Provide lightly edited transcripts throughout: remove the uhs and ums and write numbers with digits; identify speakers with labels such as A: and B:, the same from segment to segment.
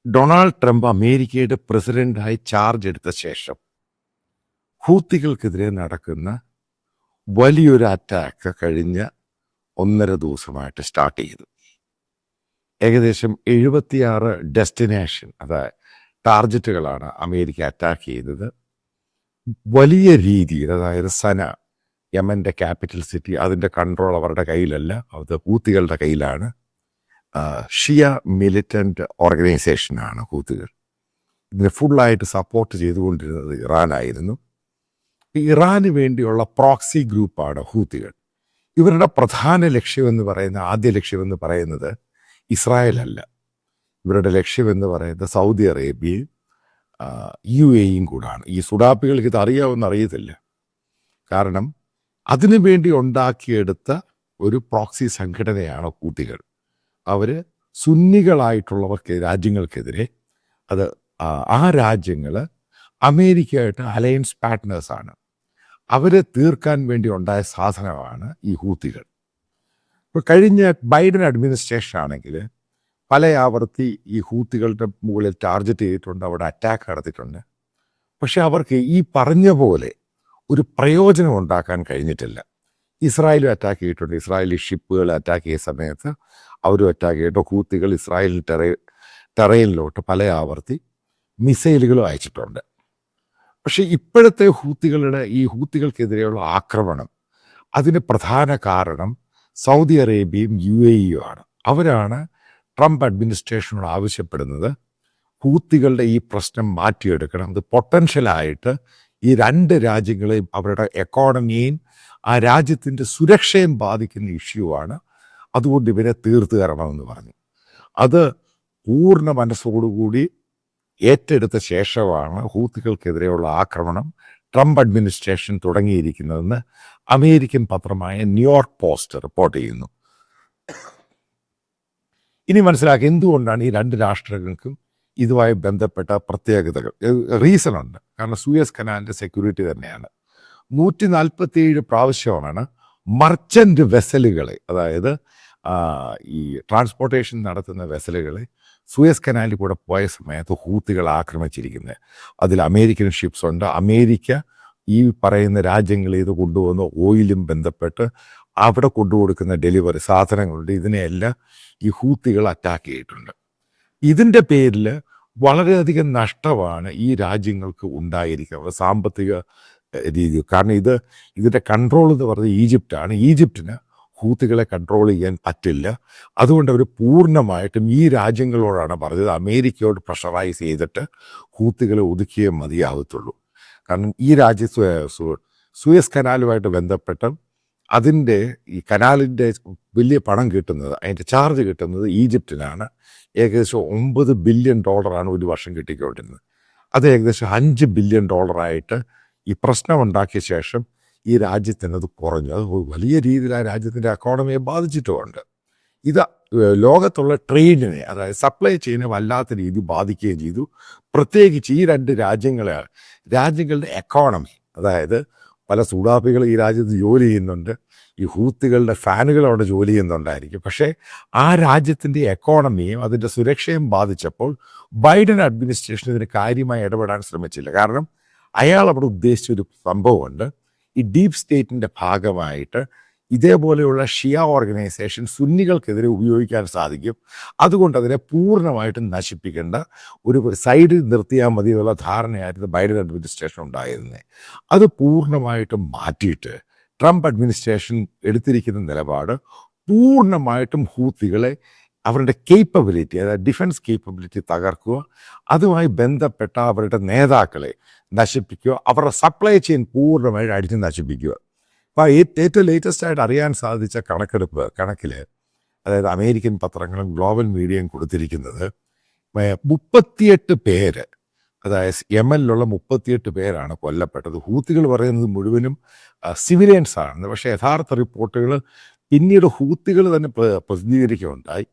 A: Donald Trump അമേരിക്കയുടെ പ്രസിഡന്റായി charge എടുത്ത ശേഷം ഹൂത്തികൾക്കെതിരെ നടക്കുന്ന വലിയൊരു അറ്റാക്ക് കഴിഞ്ഞ 1.5 ദിവസമായിട്ട് സ്റ്റാർട്ട് ചെയ്തു. ഏകദേശം 76 ഡെസ്റ്റിനേഷൻ, അതായത് ടാർജറ്റുകളാണ് അമേരിക്ക അറ്റാക്ക് ചെയ്തത്. വലിയ രീതിയിൽ, അതായത് സന, യമൻ്റെ ക്യാപിറ്റൽ സിറ്റി, അതിൻ്റെ കൺട്രോൾ അവരുടെ കയ്യിലല്ല, അത് ഹൂത്തികളുടെ കയ്യിലാണ്. ഷിയ മിലിറ്റൻ്റ് ഓർഗനൈസേഷനാണ് ഹൂത്തികൾ. ഇതിനെ ഫുള്ളായിട്ട് സപ്പോർട്ട് ചെയ്തുകൊണ്ടിരുന്നത് ഇറാനായിരുന്നു. ഇറാന് വേണ്ടിയുള്ള പ്രോക്സി ഗ്രൂപ്പാണ് ഹൂത്തികൾ. ഇവരുടെ പ്രധാന ലക്ഷ്യമെന്ന് പറയുന്ന ആദ്യ ലക്ഷ്യമെന്ന് പറയുന്നത് ഇസ്രായേലല്ല. ഇവരുടെ ലക്ഷ്യമെന്ന് പറയുന്നത് സൗദി അറേബ്യയും UAEയും കൂടാണ്. ഈ സുഡാപ്പികൾക്ക് ഇത് അറിയാമെന്ന് അറിയത്തില്ല. കാരണം അതിനു വേണ്ടി ഉണ്ടാക്കിയെടുത്ത ഒരു പ്രോക്സി സംഘടനയാണ് ഹൂത്തികൾ. അവർ സുന്നികളായിട്ടുള്ളവർക്ക് രാജ്യങ്ങൾക്കെതിരെ, അത് ആ രാജ്യങ്ങൾ അമേരിക്കയായിട്ട് അലയൻസ് പാർട്ട്നേഴ്സാണ്, അവരെ തീർക്കാൻ വേണ്ടി ഉണ്ടായ സാധനമാണ് ഈ ഹൂത്തികൾ. ഇപ്പോൾ കഴിഞ്ഞ ബൈഡൻ അഡ്മിനിസ്ട്രേഷൻ ആണെങ്കിൽ പല ആവർത്തി ഈ ഹൂത്തികളുടെ മുകളിൽ ടാർഗറ്റ് ചെയ്തിട്ടുണ്ട്, അവിടെ അറ്റാക്ക് നടത്തിയിട്ടുണ്ട്. പക്ഷെ അവർക്ക് ഈ പറഞ്ഞ പോലെ ഒരു പ്രയോജനം ഉണ്ടാക്കാൻ കഴിഞ്ഞിട്ടില്ല. ഇസ്രായേലും അറ്റാക്ക് ചെയ്തിട്ടുണ്ട്. ഇസ്രായേലി ഷിപ്പുകൾ അറ്റാക്ക് ചെയ്ത സമയത്ത് അവരും അറ്റാക്ക് ചെയ്തിട്ട് ഹൂത്തികൾ ഇസ്രായേൽ ടെറയിനിലോട്ട് പല ആവർത്തി മിസൈലുകളും അയച്ചിട്ടുണ്ട്. പക്ഷേ ഇപ്പോഴത്തെ ഹൂത്തികൾക്കെതിരെയുള്ള ആക്രമണം, അതിന് പ്രധാന കാരണം സൗദി അറേബ്യയും UAEയും ആണ്. അവരാണ് ട്രംപ് അഡ്മിനിസ്ട്രേഷനോട് ആവശ്യപ്പെടുന്നത് ഹൂത്തികളുടെ ഈ പ്രശ്നം മാറ്റിയെടുക്കണം. അത് പൊട്ടൻഷ്യലായിട്ട് ഈ രണ്ട് രാജ്യങ്ങളെയും അവരുടെ എക്കോണമിയെയും ആ രാജ്യത്തിൻ്റെ സുരക്ഷയും ബാധിക്കുന്ന ഇഷ്യൂ ആണ്. അതുകൊണ്ട് ഇവരെ തീർത്തു തരണമെന്ന് പറഞ്ഞു. അത് പൂർണ്ണ മനസ്സോടുകൂടി ഏറ്റെടുത്ത ശേഷമാണ് ഹൂത്തികൾക്കെതിരെയുള്ള ആക്രമണം ട്രംപ് അഡ്മിനിസ്ട്രേഷൻ തുടങ്ങിയിരിക്കുന്നതെന്ന് അമേരിക്കൻ പത്രമായ ന്യൂയോർക്ക് പോസ്റ്റ് റിപ്പോർട്ട് ചെയ്യുന്നു. ഇനി മനസ്സിലാക്കി എന്തുകൊണ്ടാണ് ഈ രണ്ട് രാഷ്ട്രങ്ങൾക്കും ഇതുമായി ബന്ധപ്പെട്ട പ്രത്യേകതകൾ. റീസൺ ഉണ്ട്. കാരണം സൂയസ് കനാലിൻ്റെ സെക്യൂരിറ്റി തന്നെയാണ്. 147 പ്രാവശ്യമാണ് മർച്ചൻ്റ് വെസലുകളെ, അതായത് ഈ ട്രാൻസ്പോർട്ടേഷൻ നടത്തുന്ന വെസലുകളെ സൂയസ് കനാലിൽ കൂടെ പോയ സമയത്ത് ഹൂത്തികൾ ആക്രമിച്ചിരിക്കുന്നത്. അതിൽ അമേരിക്കൻ ഷിപ്സ് ഉണ്ട്. അമേരിക്ക ഈ പറയുന്ന രാജ്യങ്ങളിൽ ഇത് കൊണ്ടുവന്ന ഓയിലും ബന്ധപ്പെട്ട് അവിടെ കൊണ്ടുകൊടുക്കുന്ന ഡെലിവറി സാധനങ്ങളുണ്ട്. ഇതിനെയെല്ലാം ഈ ഹൂത്തികൾ അറ്റാക്ക് ചെയ്തിട്ടുണ്ട്. ഇതിൻ്റെ പേരിൽ വളരെയധികം നഷ്ടമാണ് ഈ രാജ്യങ്ങൾക്ക് ഉണ്ടായിരിക്കുന്നത്, സാമ്പത്തിക രീതി. കാരണം ഇതിൻ്റെ കൺട്രോൾ എന്ന് പറയുന്നത് ഈജിപ്റ്റാണ്. ഈജിപ്തിന് ഹൂത്തികളെ കൺട്രോൾ ചെയ്യാൻ പറ്റില്ല. അതുകൊണ്ട് അവർ പൂർണ്ണമായിട്ടും ഈ രാജ്യങ്ങളോടാണ് പറഞ്ഞത് അമേരിക്കയോട് പ്രഷറൈസ് ചെയ്തിട്ട് ഹൂത്തികളെ ഒതുക്കിയേ മതിയാവത്തുള്ളൂ. കാരണം ഈ സൂയസ് കനാലുമായിട്ട് ബന്ധപ്പെട്ട് അതിൻ്റെ ഈ കനാലിൻ്റെ വലിയ പണം കിട്ടുന്നത്, അതിൻ്റെ ചാർജ് കിട്ടുന്നത് ഈജിപ്തിനാണ്. ഏകദേശം $9 ബില്യൺ ഒരു വർഷം കിട്ടിക്കൊണ്ടിരുന്നത്. അത് ഏകദേശം $5 ബില്യൺ ഈ പ്രശ്നം ഉണ്ടാക്കിയ ശേഷം ഈ രാജ്യത്തിനത് കുറഞ്ഞു. അത് വലിയ രീതിയിൽ ആ രാജ്യത്തിൻ്റെ എക്കോണമിയെ ബാധിച്ചിട്ടുമുണ്ട്. ഇത് ലോകത്തുള്ള ട്രേഡിനെ, അതായത് സപ്ലൈ ചെയിനെ വല്ലാത്ത രീതി ബാധിക്കുകയും ചെയ്തു. പ്രത്യേകിച്ച് ഈ രണ്ട് രാജ്യങ്ങളുടെ എക്കോണമി, അതായത് പല സൂഡാപ്പികൾ ഈ രാജ്യത്ത് ജോലി ചെയ്യുന്നുണ്ട്. ഈ ഹൂത്തികളുടെ ഫാനുകൾ അവിടെ ജോലി ചെയ്യുന്നുണ്ടായിരിക്കും. പക്ഷേ ആ രാജ്യത്തിൻ്റെ എക്കോണമിയും അതിൻ്റെ സുരക്ഷയും ബാധിച്ചപ്പോൾ ബൈഡൻ അഡ്മിനിസ്ട്രേഷൻ ഇതിന് കാര്യമായി ഇടപെടാൻ ശ്രമിച്ചില്ല. കാരണം അയാൾ അവിടെ ഉദ്ദേശിച്ചൊരു സംഭവമുണ്ട്. ഈ ഡീപ് സ്റ്റേറ്റിൻ്റെ ഭാഗമായിട്ട് ഇതേപോലെയുള്ള ഷിയ ഓർഗനൈസേഷൻ സുന്നികൾക്കെതിരെ ഉപയോഗിക്കാൻ സാധിക്കും. അതുകൊണ്ട് അതിനെ പൂർണ്ണമായിട്ടും നശിപ്പിക്കേണ്ട, ഒരു സൈഡിൽ നിർത്തിയാൽ മതി എന്നുള്ള ധാരണയായിരുന്നു ബൈഡൻ അഡ്മിനിസ്ട്രേഷൻ ഉണ്ടായിരുന്നത്. അത് പൂർണ്ണമായിട്ടും മാറ്റിയിട്ട് ട്രംപ് അഡ്മിനിസ്ട്രേഷൻ എടുത്തിരിക്കുന്ന നിലപാട് പൂർണ്ണമായിട്ടും ഹൂത്തികളെ അവരുടെ കേപ്പബിലിറ്റി, അതായത് ഡിഫൻസ് കേപ്പബിലിറ്റി തകർക്കുക, അതുമായി ബന്ധപ്പെട്ട അവരുടെ നേതാക്കളെ നശിപ്പിക്കുക, അവരുടെ സപ്ലൈ ചെയിൻ പൂർണ്ണമായിട്ട് അടിച്ച് നശിപ്പിക്കുക. അപ്പോൾ ഏറ്റവും ലേറ്റസ്റ്റായിട്ട് അറിയാൻ സാധിച്ച കണക്കിൽ, അതായത് അമേരിക്കൻ പത്രങ്ങളും ഗ്ലോബൽ മീഡിയയും കൊടുത്തിരിക്കുന്നത് 38 പേര്, അതായത് യമനിലുള്ള 38 പേരാണ് കൊല്ലപ്പെട്ടത്. ഹൂത്തികൾ പറയുന്നത് മുഴുവനും സിവിലിയൻസ് ആണ്. പക്ഷേ യഥാർത്ഥ റിപ്പോർട്ടുകൾ പിന്നീട് ഹൂത്തികൾ തന്നെ പ്രസിദ്ധീകരിക്കുകയുണ്ടായി.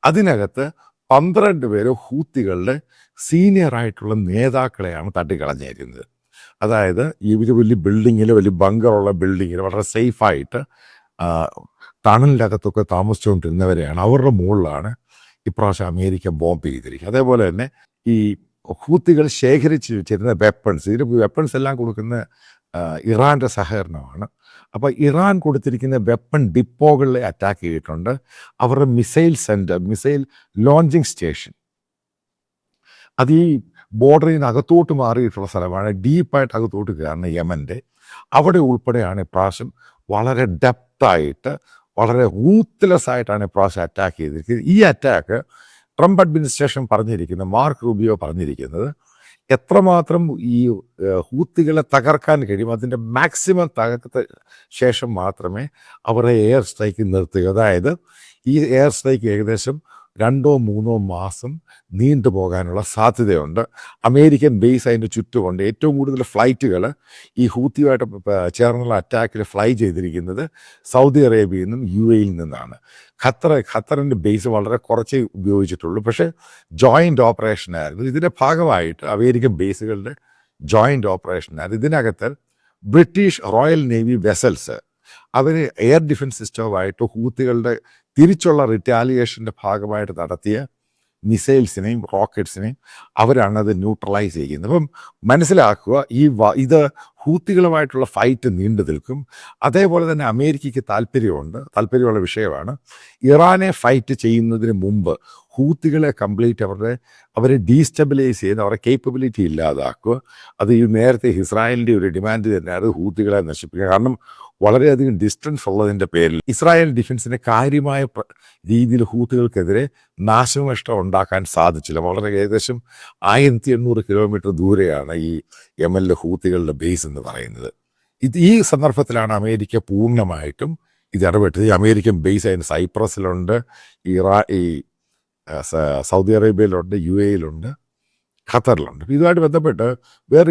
A: അതിനകത്ത് 12 പേര് ഹൂത്തികളുടെ സീനിയറായിട്ടുള്ള നേതാക്കളെയാണ് തട്ടിക്കളഞ്ഞിരുന്നത്. അതായത് ഈ വലിയ ബിൽഡിങ്ങിൽ, വലിയ ബങ്കറുള്ള ബിൽഡിങ്ങിൽ വളരെ സേഫായിട്ട് ടണലിൻ്റെ അകത്തൊക്കെ താമസിച്ചുകൊണ്ടിരുന്നവരെയാണ്. അവരുടെ മുകളിലാണ് ഇപ്രാവശ്യം അമേരിക്ക ബോംബ് ചെയ്തിരിക്കും. അതേപോലെ തന്നെ ഈ ഹൂത്തികൾ ശേഖരിച്ച് വെച്ചിരുന്ന വെപ്പൺസ്, ഇതിന് വെപ്പൺസ് എല്ലാം കൊടുക്കുന്ന ഇറാൻ്റെ സഹകരണമാണ്. അപ്പോൾ ഇറാൻ കൊടുത്തിരിക്കുന്ന വെപ്പൺ ഡിപ്പോകളിലെ അറ്റാക്ക് ചെയ്തിട്ടുണ്ട്. അവരുടെ missile centre, missile launching station, അത് ഈ ബോർഡറിൽ നിന്ന് അകത്തോട്ട് മാറിയിട്ടുള്ള സ്ഥലമാണ്. ഡീപ്പായിട്ട് അകത്തോട്ട് കയറുന്ന യമൻ്റെ അവിടെ ഉൾപ്പെടെയാണ് ഇപ്രാവശ്യം വളരെ ഡെപ്തായിട്ട്, വളരെ റൂത്ത്ലെസ് ആയിട്ടാണ് ഇപ്രാവശ്യം അറ്റാക്ക് ചെയ്തിരിക്കുന്നത്. ഈ അറ്റാക്ക് ട്രംപ് അഡ്മിനിസ്ട്രേഷൻ പറഞ്ഞിരിക്കുന്നത്, മാർക്ക് റൂബിയോ പറഞ്ഞിരിക്കുന്നത്, എത്രമാത്രം ഈ ഹൂത്തികളെ തകർക്കാൻ കഴിയും അതിൻ്റെ മാക്സിമം തകർത്ത ശേഷം മാത്രമേ അവരെ എയർ സ്ട്രൈക്ക് നിർത്തുക. അതായത് ഈ എയർ സ്ട്രൈക്ക് ഏകദേശം 2-3 മാസം നീണ്ടുപോകാനുള്ള സാധ്യതയുണ്ട്. അമേരിക്കൻ ബേസ് അതിൻ്റെ ചുറ്റുമുണ്ട്. ഏറ്റവും കൂടുതൽ ഫ്ലൈറ്റുകൾ ഈ ഹൂത്തിയുമായിട്ട് ചേർന്നുള്ള അറ്റാക്കിൽ ഫ്ലൈ ചെയ്തിരിക്കുന്നത് സൗദി അറേബ്യയിൽ നിന്നും UAE നിന്നാണ്. ഖത്തറിൻ്റെ ബേസ് വളരെ കുറച്ചേ ഉപയോഗിച്ചിട്ടുള്ളൂ. പക്ഷേ ജോയിൻ്റ് ഓപ്പറേഷനായിരുന്നു. ഇതിൻ്റെ ഭാഗമായിട്ട് അമേരിക്കൻ ബേസുകളുടെ ജോയിൻ്റ് ഓപ്പറേഷനായിരുന്നു. ഇതിനകത്ത് ബ്രിട്ടീഷ് റോയൽ നേവി വെസൽസ് അവർ എയർ ഡിഫൻസ് സിസ്റ്റവുമായിട്ട് ഹൂത്തികളുടെ തിരിച്ചുള്ള റിറ്റാലിയേഷൻ്റെ ഭാഗമായിട്ട് നടത്തിയ മിസൈൽസിനെയും റോക്കറ്റ്സിനെയും അവരാണ് അത് ന്യൂട്രലൈസ് ചെയ്യുന്നത്. അപ്പം മനസ്സിലാക്കുക, ഇത് ഹൂത്തികളുമായിട്ടുള്ള ഫൈറ്റ് നീണ്ടു നിൽക്കും. അതേപോലെ തന്നെ അമേരിക്കയ്ക്ക് താല്പര്യമുള്ള വിഷയമാണ് ഇറാനെ ഫൈറ്റ് ചെയ്യുന്നതിന് മുമ്പ് ഹൂത്തികളെ കംപ്ലീറ്റ് അവരെ ഡീസ്റ്റബിലൈസ് ചെയ്ത് അവരുടെ കേപ്പബിലിറ്റി ഇല്ലാതാക്കുക. അത് ഈ നേരത്തെ ഇസ്രായേലിൻ്റെ ഒരു ഡിമാൻഡ് തന്നെയാണ് ഹൂത്തികളെ നശിപ്പിക്കുക. കാരണം വളരെയധികം ഡിസ്റ്റൻസ് ഉള്ളതിൻ്റെ പേരിൽ ഇസ്രായേൽ ഡിഫൻസിന് കാര്യമായ രീതിയിൽ ഹൂത്തികൾക്കെതിരെ നാശനഷ്ടം ഉണ്ടാക്കാൻ സാധിച്ചില്ല. വളരെ ഏകദേശം 1800 കിലോമീറ്റർ ദൂരെയാണ് ഈ യമനിലെ ഹൂത്തികളുടെ ബേസ് എന്ന് പറയുന്നത്. ഈ സന്ദർഭത്തിലാണ് അമേരിക്ക പൂർണ്ണമായിട്ടും ഇത് ഇടപെട്ടത്. ഈ അമേരിക്കൻ ബേസ് അതിന് സൈപ്രസിലുണ്ട്, ഈ സൗദി അറേബ്യയിലുണ്ട്, UAE-യിലുണ്ട്, ഖത്തറിലുണ്ട്. ഇതുമായിട്ട് ബന്ധപ്പെട്ട് വേറെ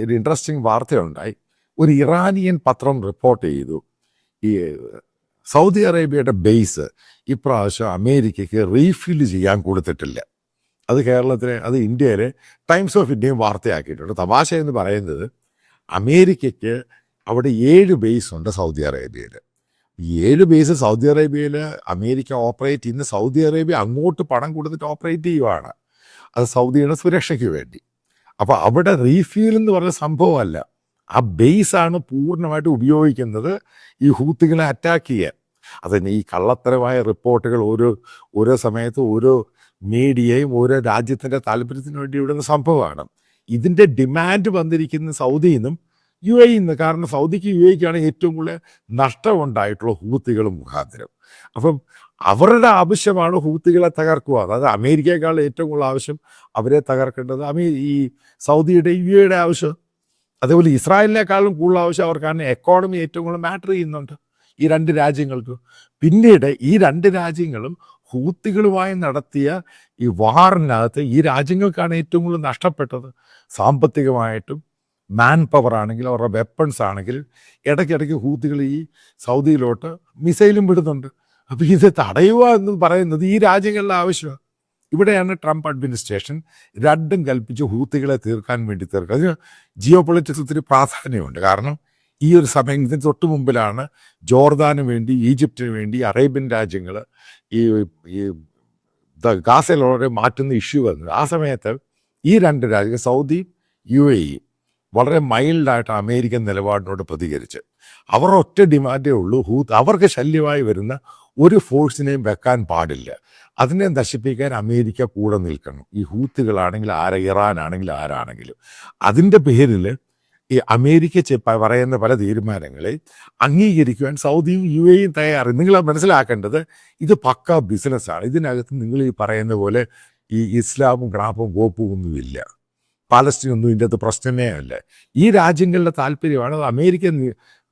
A: ഒരു ഇൻട്രസ്റ്റിംഗ് വാർത്തയുണ്ടായി. ഒരു ഇറാനിയൻ പത്രം റിപ്പോർട്ട് ചെയ്തു, ഈ സൗദി അറേബ്യയുടെ ബേസ് ഇപ്രാവശ്യം അമേരിക്കയ്ക്ക് റീഫിൽ ചെയ്യാൻ കൊടുത്തിട്ടില്ല. അത് ഇന്ത്യയിലെ ടൈംസ് ഓഫ് ഇന്ത്യയും വാർത്തയാക്കിയിട്ടുണ്ട്. തമാശ എന്ന് പറയുന്നത്, അമേരിക്കയ്ക്ക് അവിടെ 7 ബേസ് ഉണ്ട് സൗദി അറേബ്യയിൽ. ഈ 7 ബേസ് സൗദി അറേബ്യയിൽ അമേരിക്ക ഓപ്പറേറ്റ് ചെയ്യുന്ന, സൗദി അറേബ്യ അങ്ങോട്ട് പണം കൊടുത്തിട്ട് ഓപ്പറേറ്റ് ചെയ്യുവാണ്. അത് സൗദിയുടെ സുരക്ഷയ്ക്ക് വേണ്ടി. അപ്പോൾ അവിടെ റീഫ്യൂൽ എന്ന് പറഞ്ഞ സംഭവമല്ല, ആ ബേസാണ് പൂർണ്ണമായിട്ട് ഉപയോഗിക്കുന്നത് ഈ ഹൂത്തികളെ അറ്റാക്ക് ചെയ്യാൻ. അതന്നെ ഈ കള്ളത്തരമായ റിപ്പോർട്ടുകൾ ഓരോ സമയത്ത് ഓരോ മീഡിയയും ഓരോ രാജ്യത്തിൻ്റെ താല്പര്യത്തിന് വേണ്ടി വിടുന്ന സംഭവമാണ്. ഇതിൻ്റെ ഡിമാൻഡ് വന്നിരിക്കുന്ന സൗദിയിൽ നിന്നും UAE നിന്ന്. കാരണം സൗദിക്ക് UAE-ക്കാണ് ഏറ്റവും കൂടുതൽ നഷ്ടമുണ്ടായിട്ടുള്ള ഹൂത്തികൾ മുഖാന്തരം. അപ്പം അവരുടെ ആവശ്യമാണ് ഹൂത്തികളെ തകർക്കുക. അതായത് അമേരിക്കയെക്കാൾ ഏറ്റവും കൂടുതൽ ആവശ്യം അവരെ തകർക്കേണ്ടത് ഈ സൗദിയുടെ UAE-യുടെ ആവശ്യം. അതേപോലെ ഇസ്രായേലിനേക്കാളും കൂടുതൽ ആവശ്യം അവർക്കാണ്. എക്കോണമി ഏറ്റവും കൂടുതൽ മാറ്റർ ചെയ്യുന്നുണ്ട് ഈ 2 രാജ്യങ്ങൾക്ക്. പിന്നീട് ഈ 2 രാജ്യങ്ങളും ഹൂത്തികളുമായി നടത്തിയ ഈ വാറിനകത്ത് ഈ രാജ്യങ്ങൾക്കാണ് ഏറ്റവും കൂടുതൽ നഷ്ടപ്പെട്ടത്. സാമ്പത്തികമായിട്ടും മാൻ പവർ ആണെങ്കിലും അവരുടെ വെപ്പൺസ് ആണെങ്കിലും ഇടയ്ക്കിടയ്ക്ക് ഹൂത്തികൾ ഈ സൗദിയിലോട്ട് മിസൈലും വിടുന്നുണ്ട്. അപ്പോൾ ഇത് തടയുക എന്ന് പറയുന്നത് ഈ രാജ്യങ്ങളുടെ ആവശ്യമാണ്. ഇവിടെയാണ് ട്രംപ് അഡ്മിനിസ്ട്രേഷൻ രണ്ടും കൽപ്പിച്ച് ഹൂത്തികളെ തീർക്കാൻ വേണ്ടി തീർക്കുക. അതിന് ജിയോ പൊളിറ്റിക്സ് ഒത്തിരി പ്രാധാന്യമുണ്ട്. കാരണം ഈ ഒരു സമയം ഇതിന് തൊട്ട് മുമ്പിലാണ് ജോർദാന് വേണ്ടി, ഈജിപ്തിന് വേണ്ടി അറേബ്യൻ രാജ്യങ്ങൾ ഈ ഗാസയിലുള്ളവരെ മാറ്റുന്ന ഇഷ്യൂ വന്നത്. ആ സമയത്ത് ഈ 2 രാജ്യങ്ങൾ സൗദി UAE വളരെ മൈൽഡായിട്ട് അമേരിക്കൻ നിലപാടിനോട് പ്രതികരിച്ച് അവർ ഒറ്റ ഡിമാൻഡേ ഉള്ളൂ, അവർക്ക് ശല്യമായി വരുന്ന ഒരു ഫോഴ്സിനെയും വെക്കാൻ പാടില്ല, അതിനെ നശിപ്പിക്കാൻ അമേരിക്ക കൂടെ നിൽക്കണം. ഈ ഹൂത്തികളാണെങ്കിൽ ഇറാനാണെങ്കിൽ ആരാണെങ്കിലും. അതിൻ്റെ പേരിൽ ഈ അമേരിക്ക പറയുന്ന പല തീരുമാനങ്ങളെ അംഗീകരിക്കുവാൻ സൗദിയും UAE-യും തയ്യാറ്. നിങ്ങൾ മനസ്സിലാക്കേണ്ടത് ഇത് പക്ക ബിസിനസ്സാണ്. ഇതിനകത്ത് നിങ്ങൾ ഈ പറയുന്ന പോലെ ഈ ഇസ്ലാമും ഗ്രാപ്പും ഗോപ്പും ഒന്നുമില്ല. പാലസ്തീനൊന്നും ഇതിൻ്റെ അകത്ത് പ്രശ്നമേ അല്ല. ഈ രാജ്യങ്ങളുടെ താല്പര്യമാണ്. അത് അമേരിക്ക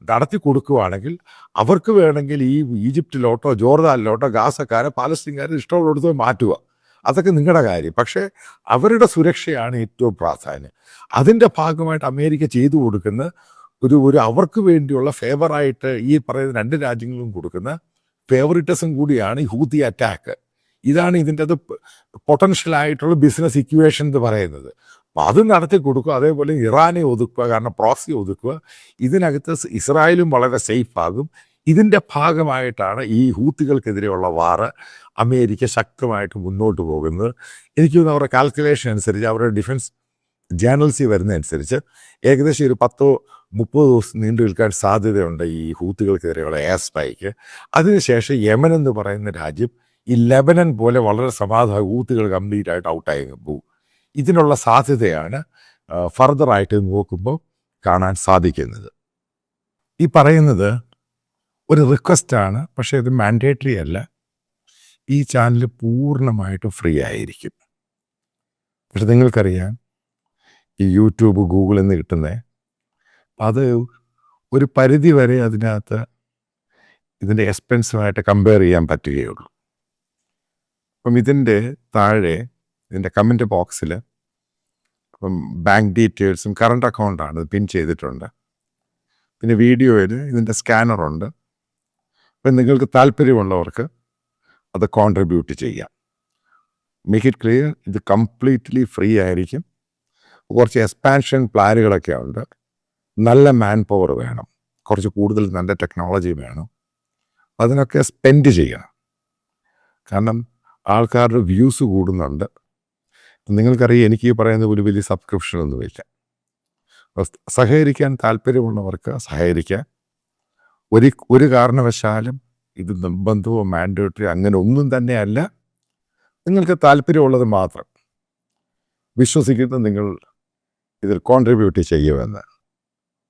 A: നടത്തി കൊടുക്കുകയാണെങ്കിൽ അവർക്ക് വേണമെങ്കിൽ ഈ ഈജിപ്തിലോട്ടോ ജോർദാനിലോട്ടോ ഗാസക്കാരെ പാലസ്തീൻകാരെ ഇഷ്ടമുള്ളിടത്തോ മാറ്റുക. അതൊക്കെ നിങ്ങളുടെ കാര്യം. പക്ഷേ അവരുടെ സുരക്ഷയാണ് ഏറ്റവും പ്രാധാന്യം. അതിൻ്റെ ഭാഗമായിട്ട് അമേരിക്ക ചെയ്തു കൊടുക്കുന്ന ഒരു അവർക്ക് വേണ്ടിയുള്ള ഫേവറായിട്ട് ഈ പറയുന്ന 2 രാജ്യങ്ങളും കൊടുക്കുന്ന ഫേവറിറ്റിസം കൂടിയാണ് ഈ ഹൂത്തി അറ്റാക്ക്. ഇതാണ് ഇതിൻ്റെ അത് പൊട്ടൻഷ്യലായിട്ടുള്ള ബിസിനസ് ഇക്വേഷൻ എന്ന് പറയുന്നത്. അപ്പം അത് നടത്തി കൊടുക്കുക. അതേപോലെ ഇറാനെ ഒതുക്കുക, കാരണം പ്രോക്സി ഒതുക്കുക. ഇതിനകത്ത് ഇസ്രായേലും വളരെ സേഫ് ആകും. ഇതിൻ്റെ ഭാഗമായിട്ടാണ് ഈ ഹൂത്തികൾക്കെതിരെയുള്ള വാറ് അമേരിക്ക ശക്തമായിട്ട് മുന്നോട്ട് പോകുന്നത്. എനിക്ക് തോന്നുന്നു അവരുടെ കാൽക്കുലേഷൻ അനുസരിച്ച്, അവരുടെ ഡിഫൻസ് ജേർണൽസിൽ വരുന്നതനുസരിച്ച് ഏകദേശം ഒരു 10-30 ദിവസം നീണ്ടു നിൽക്കാൻ സാധ്യതയുണ്ട് ഈ ഹൂത്തികൾക്കെതിരെയുള്ള എയർ സ്ട്രൈക്ക്. അതിനുശേഷം യമൻ എന്ന് പറയുന്ന രാജ്യം ഈ ലെബനൻ പോലെ വളരെ സമാധാന ഹൂത്തികൾ കംപ്ലീറ്റ് ആയിട്ട് ഔട്ടായി പോകും. ഇതിനുള്ള സാധ്യതയാണ് ഫർദറായിട്ട് നോക്കുമ്പോൾ കാണാൻ സാധിക്കുന്നത്. ഈ പറയുന്നത് ഒരു റിക്വസ്റ്റാണ്, പക്ഷേ ഇത് മാൻഡേറ്ററി അല്ല. ഈ ചാനൽ പൂർണ്ണമായിട്ടും ഫ്രീ ആയിരിക്കും. പക്ഷെ നിങ്ങൾക്കറിയാം ഈ യൂട്യൂബ്, ഗൂഗിളിൽ നിന്ന് കിട്ടുന്നത് അത് ഒരു പരിധി വരെ അതിനകത്ത് ഇതിൻ്റെ എക്സ്പെൻസുമായിട്ട് കമ്പയർ ചെയ്യാൻ പറ്റുകയുള്ളൂ. അപ്പം ഇതിൻ്റെ താഴെ ഇതിൻ്റെ കമൻറ്റ് ബോക്സിൽ ഇപ്പം ബാങ്ക് ഡീറ്റെയിൽസും കറണ്ട് അക്കൗണ്ടാണ് പിൻ ചെയ്തിട്ടുണ്ട്. പിന്നെ വീഡിയോയിൽ ഇതിൻ്റെ സ്കാനറുണ്ട്. അപ്പം നിങ്ങൾക്ക് താല്പര്യമുള്ളവർക്ക് അത് കോൺട്രിബ്യൂട്ട് ചെയ്യാം. മേക്ക് ഇറ്റ് ക്ലിയർ, ഇത് കംപ്ലീറ്റ്ലി ഫ്രീ ആയിരിക്കും. കുറച്ച് എക്സ്പാൻഷൻ പ്ലാനുകളൊക്കെ ഉണ്ട്. നല്ല മാൻ പവർ വേണം, കുറച്ച് കൂടുതൽ നല്ല ടെക്നോളജി വേണം. അതിനൊക്കെ സ്പെൻഡ് ചെയ്യണം. കാരണം ആൾക്കാരുടെ വ്യൂസ് കൂടുന്നുണ്ട്. നിങ്ങൾക്കറിയാം, എനിക്ക് ഈ പറയുന്ന ഒരു വലിയ സബ്സ്ക്രിപ്ഷനൊന്നുമില്ല. സഹകരിക്കാൻ താല്പര്യമുള്ളവർക്ക് സഹകരിക്കാൻ. ഒരു കാരണവശാലും ഇത് നിർബന്ധമോ മാൻഡേറ്ററി അങ്ങനെ ഒന്നും തന്നെയല്ല. നിങ്ങൾക്ക് താല്പര്യമുള്ളത് മാത്രം വിശ്വസിക്കുന്ന നിങ്ങൾ ഇതിൽ കോൺട്രിബ്യൂട്ട് ചെയ്യുമെന്ന്.